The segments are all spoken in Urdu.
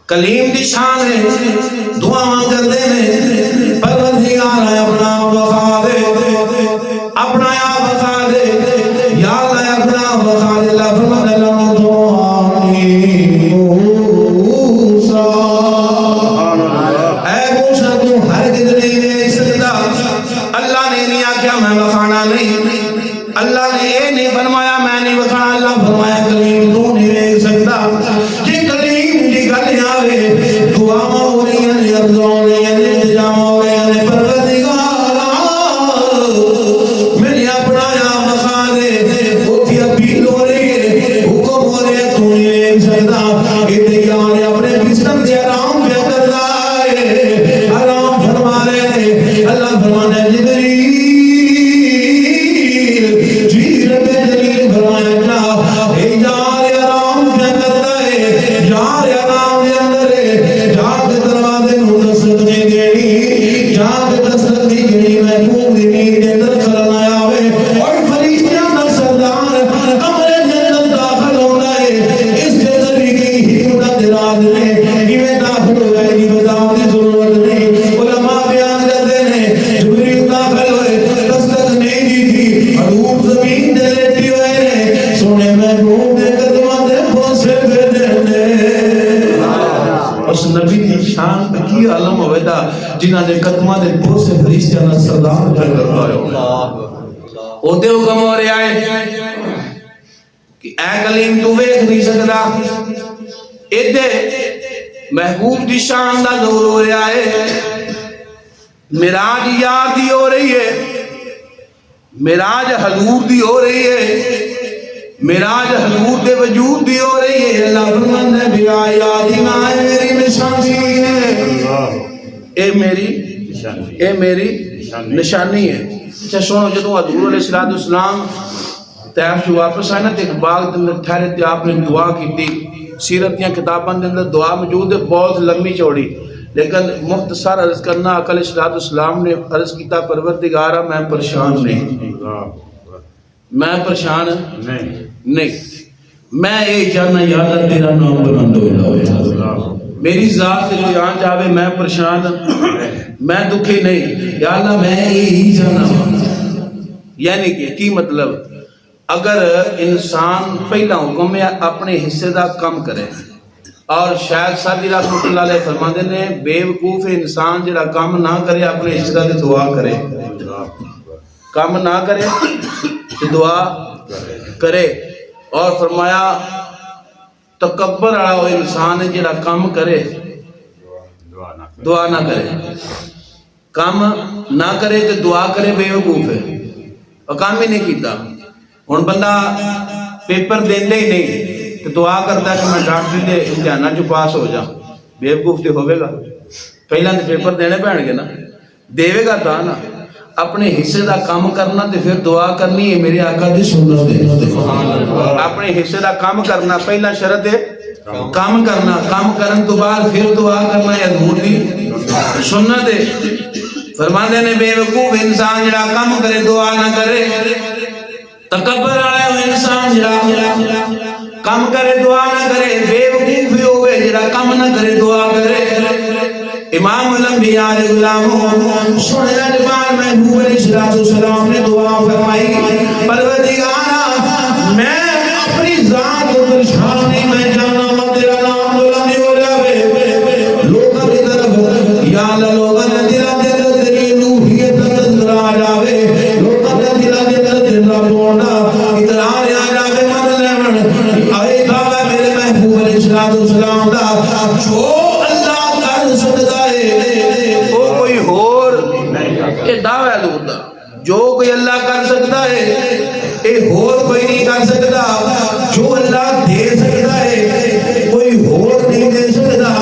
کلیم دی شان ہے دعاواں کردے نے پروردگار اپنا وفا دے اپنا یا وفا دے یا اللہ اپنا وفا دے اللہ فرماتا ہے دعانی موسیٰ اے موسیٰ تو ہرگز نہیں دے سکتا اللہ نے نہیں آکھیا میں وفانا نہیں اللہ نے یہ نہیں فرمایا میں نہیں وفانا اللہ فرمایا کلیم تو نہیں دے سکتا کہ کلیم دی گل آوے دعا ہو رہی ہے عرض ہو رہی ہے التجا ہو رہی ہے پروردگار میری اپنا یا وفا دے وہ بھی اپیل ہو رہی ہے حکم ہو رہی ہے تو نہیں دے سکتا کہ یار اپنے بستر سے آرام پہ کرتا ہے آرام فرما رہے ہیں اللہ فرمانا ہے جبریل جی رب جلیل فرمایا کیا اے یار آرام پہ کرتا ہے یار آرام دے اندر ہے جا کے دروازے نو دستک دے گئی جا کے دستک دی گئی محبوب دی نیند دے اندر کھلنا آوے اور فرشتیاں دا سردار کمرے دے اندر داخل ہونا ہے اس کے طریقے ہی حکمت راز نے کیویں داخل ہوئے گی بتاؤ دی ضرورت نہیں علماء بیان کرتے ہیں جبریل داخل ہوئے دستک نہیں دی تھی حضور زمین دے لیٹی ہوئے نے سونے محبوب دے قدماں دے بوسے پھیرنے اس نبی دی شان پہ کی عالم ہوئے دا جنہاں نے قدماں دے بوسے فرشتیاں دا سردار کر کرتا ہے او دے حکم ہو رہے آئے کہ اے کلیم تو ویکھ نہیں سکدا ایدے محبوب دی شان دا ظہور ہو رہا ہے معراج یاد دی ہو رہی ہے معراج حضور دی ہو رہی ہے معراج حضور دے وجود دی ہو رہی ہے اللہ فرماتا ہے بیا یادی نہ میری نشانی ہے اے میری نشانی ہے اچھا سنو جدوں حضور علیہ السلام طیف جو واپس آئے نا تے ایک باغ دے اندر ٹھہرے تے آپ نے دعا کی تھی سیرت یا کتاباں دے اندر دعا موجود ہے بہت لمبی چوڑی لیکن مختصر عرض کرنا آقا علیہ السلام نے عرض کیتا پروردگارا میں پریشان نہیں میں پریشان نہیں میں ایک جانا یا اللہ تیرا نام بلند ہو جاوے میری ذات کوئی آن جاوے میں پریشان میں دکھی نہیں یا اللہ میں یہی جانا یعنی کہ کی مطلب اگر انسان پہلا حکم ہے اپنے حصے دا کم کرے اور شاید سادی رحمت اللہ علیہ فرماتے نے بے وقوف انسان جڑا کام نہ کرے اپنے حصے دا دعا کرے کام نہ کرے تو دعا کرے اور فرمایا تکبر والا وہ انسان ہے جڑا کام کرے دعا نہ کرے کام نہ کرے تو دعا کرے بے وقوف ہے اور کام ہی نہیں کیتا ہن بندہ پیپر دیندے ہی نہیں تو دعا کرتا ہے کہ میں ڈاکٹری دے امتحانات جو پاس ہو جاؤں بے وقوف تو ہوئے گا پہلا تو پیپر دینے پہن گے نا دے گا تا نا اپنے حصے دا کام کرنا تے پھر دعا کرنی ہے میرے آقا دی سنت ہے اپنے حصے دا کام کرنا پہلا شرط ہے کام کرنا کام کرن تو بعد پھر دعا کرنا یا حضور دی سنت ہے فرماتے نے بے وقوف انسان جڑا کام کرے دعا نہ کرے تکبر والا انسان جڑا کام کرے دعا نہ کرے بے وقوف ہوئے جڑا کام نہ کرے دعا کرے امام الانبیاء علیہ السلام سونے جبان محبوب علیہ السلام نے دعا فرمائی پروردگارا میں اپنی ذات پر شانی میں جانا ہوں تیرا نام بلند ہو جاوے لوگوں کی طرف یا اللہ لوگوں نے دلا دے تیری روحیت نظر آ جاوے لوگوں نے دلا دے تیرا بونا اقرار آ جاوے من لیون اے دعویٰ میرے محبوب علیہ السلام دا جو اللہ کر سکتا ہے وہ کوئی اور یہ دعویٰ حضور دا جو کوئی اللہ کر سکتا ہے یہ اور کوئی نہیں کر سکتا جو اللہ دے سکتا ہے کوئی اور نہیں دے سکتا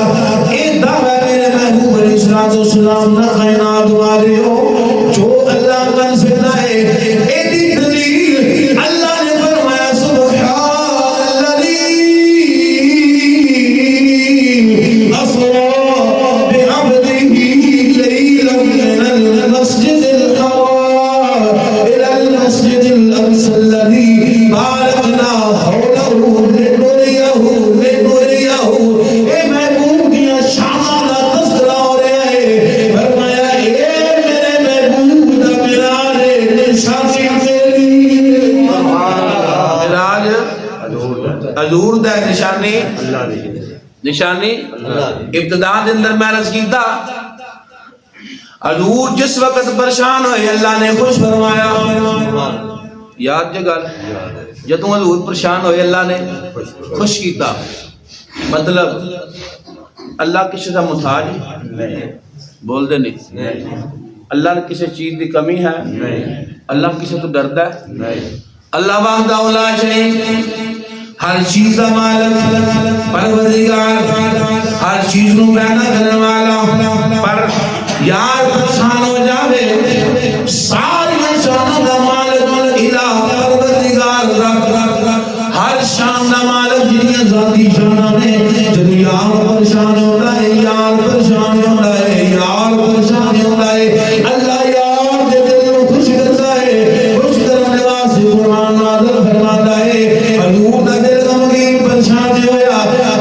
یہ دعویٰ میرے محبوب علیہ السلام نہ کائنات والے ہو جو اللہ کر سکتا ہے یہ دی دلیل اللہ نے فرمایا سبحان الذی اسری بعبدہ لیلا من المسجد الحرام الى المسجد الاقصى الذي باركنا حوله لنريه نشانی ابتدا دے اندر میں عرض کیتا حضور جس وقت پریشان ہوئے اللہ نے خوش فرمایا یاد جگہ جدوں حضور پریشان ہوئے اللہ نے خوش کیتا مطلب اللہ کسی کا محتاج بول دے نہیں اللہ نے کسی چیز کی کمی ہے اللہ کسی تو ڈردا ہے اللہ وحدہ لا شریک ہر چیز کا مالک پروردگار ہر چیز نو پیدا کرنے والا پر یار پریشان ہو جاوے ساری شانوں کا مالک الہ پروردگار رب ہر شان کا مالک جنہیں ذاتی شانہ نے جب یار پریشان ہوتا ہے یار پریشان ہوتا ہے یار پریشان ہوتا ہے اللہ یار دے دل کو خوش کرتا ہے خوش کرنے واسطے قرآن نازل فرماتا ہے حضور دا دل غمگین پریشان ہویا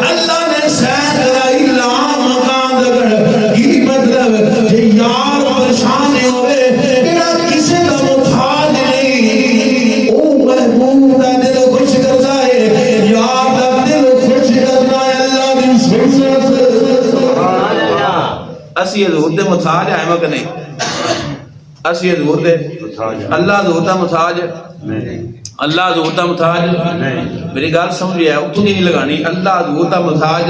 اللہ نے سین کرائی لا مقام دگڑ کی مطلب کہ یار پریشان ہوئے میرا کسی کا محتاج نہیں او محبوب دا دل خوش کرتا ہے یار دا دل خوش کرنا ہے اللہ کی سنت اسی حضور دے محتاج ہے مگر نہیں اسی حضور دے اللہ حضور دا محتاج اللہ حضور دا محتاج میری گل سمجھ ہے اتنی نہیں لگانی اللہ حضور دا محتاج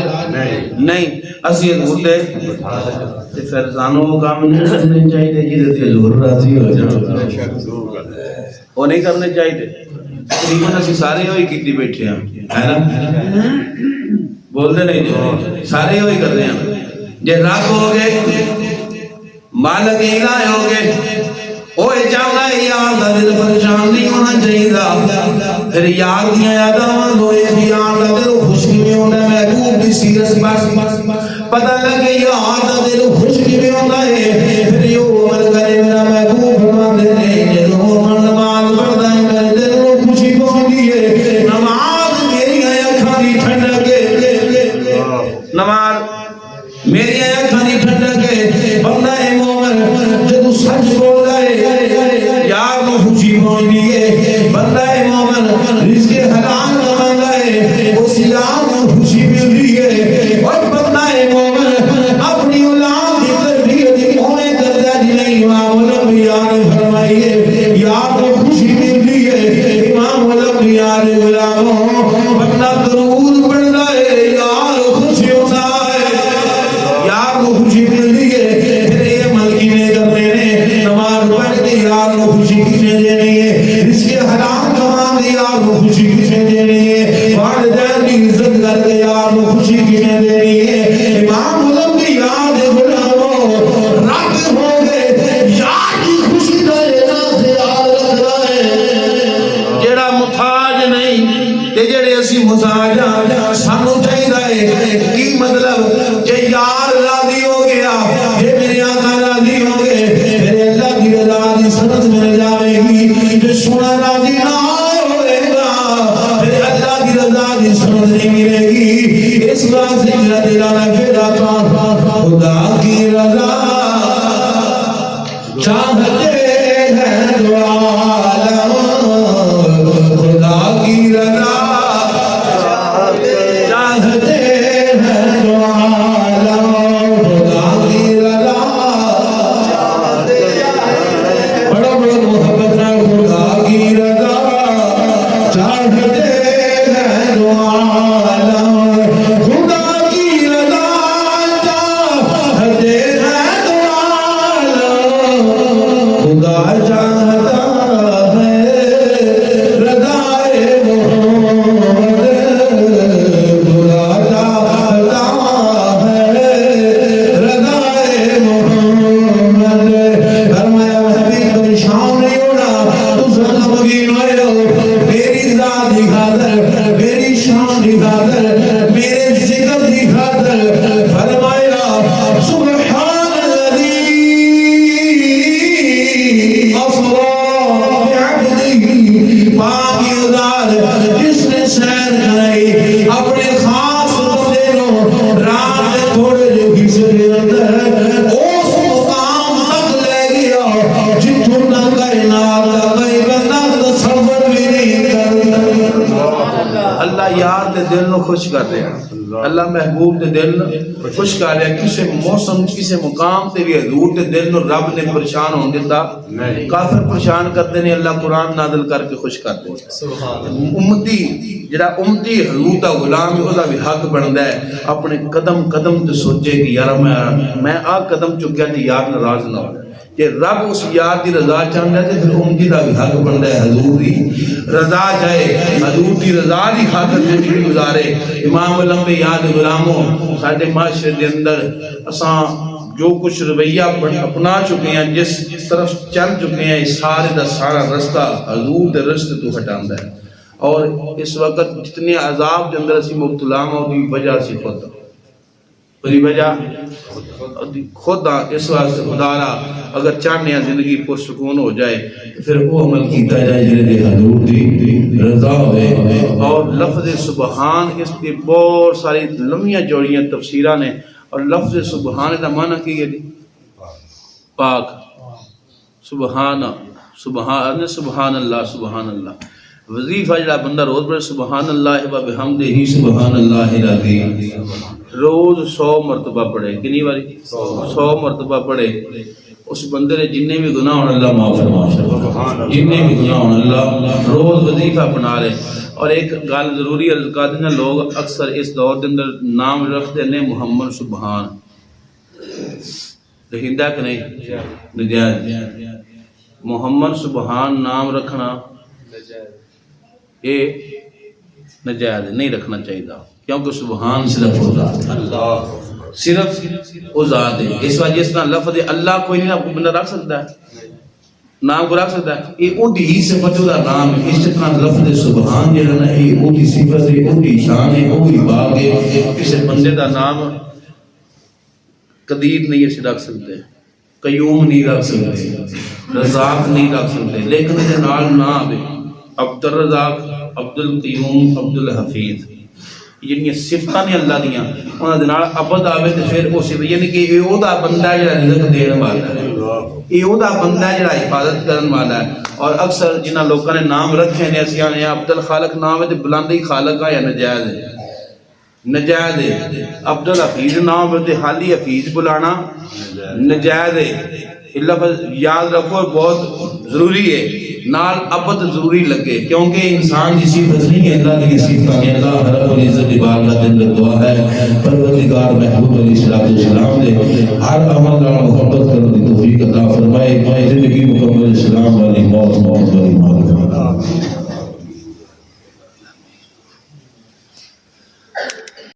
نہیں اسی حضور دے تے پھر زانو کام نہیں کرنے چاہیے جہدے تے حضور راضی ہو جائے وہ نہیں کرنے چاہیے تقریباً اسی سارے ہوئی کیتی بیٹھے ہیں ہے نا بول دے نہیں سارے ہوئی کر رہے ہیں جے رب ہو گئے مالک الہ ہو گئے اوے چاہنا ہے یار دا دل پریشان نہیں ہونا چاہیے پھر یار دیاں یاداں ہوئے بھی یار دا دل خوشی میں ہونا ہے محبوب کی سیرت بس پتہ لگے یار دا دل خوشی میں ہونا ہے پھر یہ عمل کرے میرا محبوب فرما دیتے جدوں من نماز پڑھدا ہے میرے دل کو خوشی پہنچتی ہے نماز میری اکھاں دی ٹھنڈک نماز میری اکھاں دی ٹھنڈک ہے بندہ مومن جدوں سچ بولدا ہے یار نو خوشی پہنچتی ہے بندہ مومن رزق حلال کماندا ہے اس یار نو خوشی ملتی ہے اور بندہ مومن اپنی اولاد کی تربیت دی ہونے کرتا جی نہیں امام الانبیاء نے فرمائی ہے یار نو خوشی ملتی ہے امام الانبیاء نے غلاموں بندہ درود پڑھتا ہے یار خوشی ہوتا ہے یار نو خوشی ملتی ہے پھر یہ ملکی نے کرنے نے نماز پڑھ کے یار نو خوشی کسے دینی ہے رزق حلال کما کے یار نو خوشی کسے دینی ہے والدین کی عزت کر کے یار نو خوشی کسے دینی ہے امام الانبیاء دے غلاموں رب ہو گئے یار کی خوشی دا لینا خیال رکھتا ہے جڑا محتاج نہیں تے جڑے اسی محتاج ہاں سانو چاہیے ہے کی مطلب کہ یار راضی ہو گیا یہ میرے آقا راضی ہو گئے میرے اللہ کی رضا دی سنت مل جائے گی جو سونا راضی نہ ہوئے گا میرے اللہ کی رضا دی سنت نہیں ملے گی اس واسطے میرا دلانا پھر آقا خدا کی رضا چاہتے ہیں دو عالم خدا کی رضا چاہتے ہیں دو عالم خدا کی رضا بڑا بڑا محبت نہ خدا کی رضا چاہتے ہیں دو عالم خدا کی رضا چاہتے ہیں دو عالم خدا چاہتا ہے رضائے محمد خدا چاہتا ہے رضائے محمد فرمایا حبیب کوئی شام نہیں ہونا تو سب غمگین ہوئے ہو میری ذات کی خاطر میری شان کی خاطر میرے ذکر کی خاطر فرمایا سبحان الذی اسرا بعبده پاکی ازار جس نے سیر کرائی اپنے خاص بندے نو رات کے تھوڑے جو حصے کے اندر اس مقام تک لے گیا جتوں نہ کائنات کا کوئی بندہ تصور بھی نہیں کرتا اللہ یار دے دل نو خوش خوش کر رہا اللہ محبوب دے دل خوش کر رہا کسی موسم کسی مقام تے بھی حضور دے دل نو رب نے پریشان ہون دیتا کافر پریشان کرتے ہیں اللہ قرآن نازل کر کے خوش کرتے ہیں امتی جڑا امتی حضور دا غلام ہے دا بھی حق بندا ہے اپنے قدم قدم تے سوچے کہ یار میں آ قدم چکیا تے یار ناراض نہ ہو کہ رب اس یار دی رضا چاہندا ہے تے پھر امتی دا بھی حق بندا ہے حضور دی رضا جائے حضور دی رضا دی خاطر زندگی گزارے امام الانبیاء دے غلاموں ساڈے معاشرے دے اندر اساں جو کچھ رویہ اپنا چکے ہیں جس طرف چل چکے ہیں سارے دا سارا رستہ حضور دے رستے تو ہٹاندا ہے اور اس وقت جتنے عذاب کے اندر اسی مبتلا ہوں دی وجہ سے خود بری وجہ خود اس واسطے خدا را اگر چاہنے ہیں زندگی پرسکون ہو جائے پھر وہ عمل کیتا جائے جنہیں حضور دی رضا ہوئے اور لفظ سبحان اس کی بہت ساری لمحیاں جوڑیاں تفسیرہ نے اور لفظ سبحان دا معنی کی ہے پاک سبحان اللہ سبحان اللہ وظیفہ جڑا بندہ روز پڑھے سبحان اللہ و بحمدہ سبحان اللہ العظیم روز 100 مرتبہ پڑھے کنی باری 100 مرتبہ پڑھے اس بندے نے جننے بھی گناہ ہونا اللہ معاف فرما جننے بھی گناہ ہونا اللہ روز وظیفہ اپنا لے اور ایک گل ضروری عرض کر دینا لوگ اکثر اس دور کے اندر نام رکھتے ہیں محمد سبحان لکھندہ کہ نہیں نجائز محمد سبحان نام رکھنا یہ نجائز نہیں رکھنا چاہیے کیونکہ سبحان صرف اللہ صرف وہ ذات ہے اس وجہ جس طرح لفظ اللہ کوئی نہیں بندہ رکھ سکتا ہے نام کو رکھ سکتا ہے یہ اودی ہی صفت دا نام ہے اس طرح لفظ سبحان جڑا نا یہ اودی صفت ہے اودی شان ہے اودی باغ ہے کسی بندے دا نام قدیر نہیں اسے رکھ سکتے قیوم نہیں رکھ سکتے رزاق نہیں رکھ سکتے لیکن یہ نال نہ آوے عبد الرزاق عبد القیوم عبد الحفیظ یعنی صفتاں نے اللہ دیاں انہاں دے نال عبد آوے تے پھر اس یعنی کہ اے او دا بندہ جڑا رزق دین والا ہے اے او دا بندہ جڑا حفاظت کرن والا ہے اور اکثر جنہاں لوکاں نے نام رکھے نے اسی نے عبد الخالق نام ہے تے بلندی خالق ہے یا نجائز ہے نجائز ہے عبد الحفیظ نام ہے تے حالی حفیظ بلانا نجائز ہے لفظ یاد رکھو بہت ضروری ہے نال عبد ضروری لگے کیونکہ انسان کی صفت نہیں ہے اللہ کی صفت ہے اللہ رب العزت بار کا دل دعا ہے پروردگار محبوب علیہ السلام دے ہر عمل نال